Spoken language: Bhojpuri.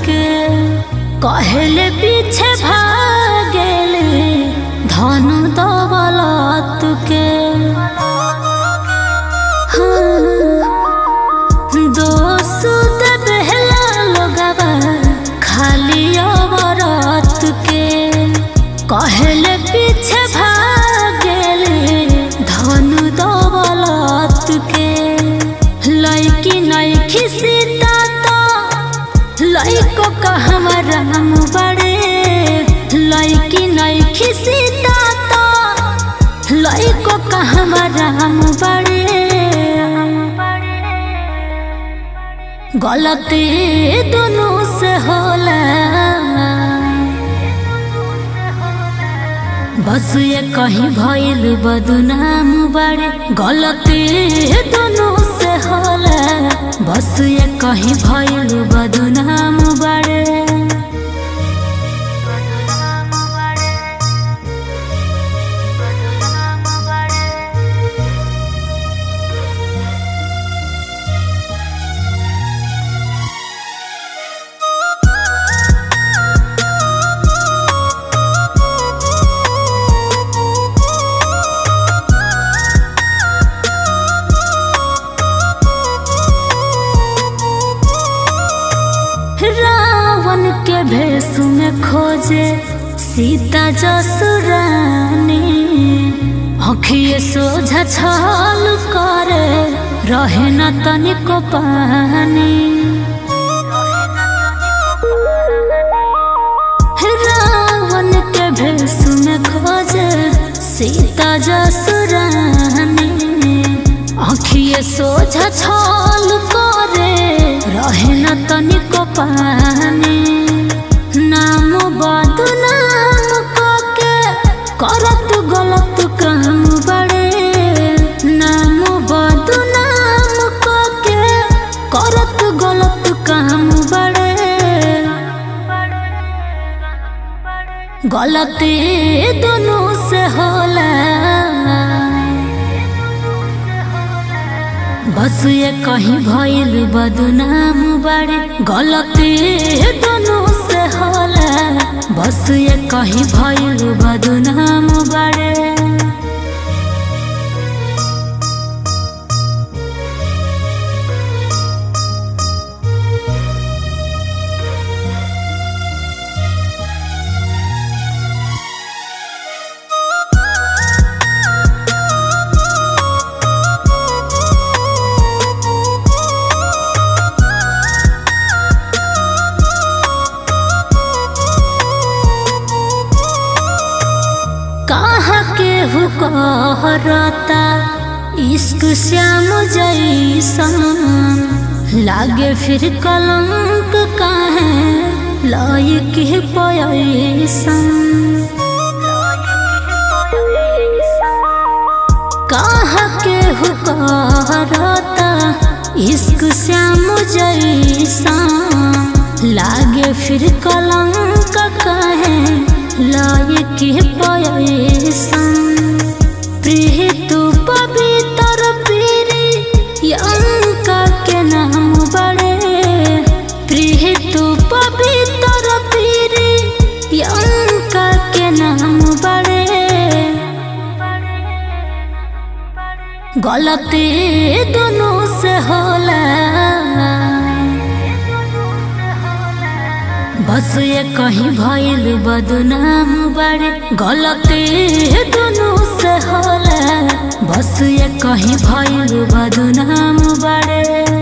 के कहले पीछे भागेले धन दौलत के। दोस्त देला लोगवा खाली औरत के कहले पीछे भागेले धन दौलत के। लड़की नइखी सीता तो लइको कहवा राम बड़े। लड़की नइखी सीता तो लइको कहवा राम बड़े। गलती दोनों से होला बस ये कहीं भइल बदनाम बड़े। गलती दोनों से होला बस ये कहीं भइल बदनाम बड़े। रावण के भेष में खोजे सीता जसुरानी। अखिए सोझा छल करे रहे न तनिको पानी। रावण के भेष में खोजे सीता जसुरानी। अखिए सोझा छल करे रहे न तनिको पानी। नाम बदनाम के करत गलत काम बड़े। नाम बदनाम के करत गलत काम बड़े। गलती दोनों से होला बस ये कहीं भइल बदनाम बड़े। गलती दोनों से होला बस ये कहीं भइल बदनाम बड़े। कहरता इश्क श्याम जैसन लागे फिर कलंक काहे लायक पैसन। कहाँ के कहरता इश्क श्याम जैसन लागे फिर कलंक काहे लायक पैसन। प्रिय तू पवित्र पीरी अंका के नाम बड़े। प्रिय तू पवित्र पीरी अंका के नाम बड़े। गलती दोनों से होला बस ये कहीं भइल बदनाम बड़े। गलती दोनों से होला बस ये कहीं भइल बदनाम बड़े।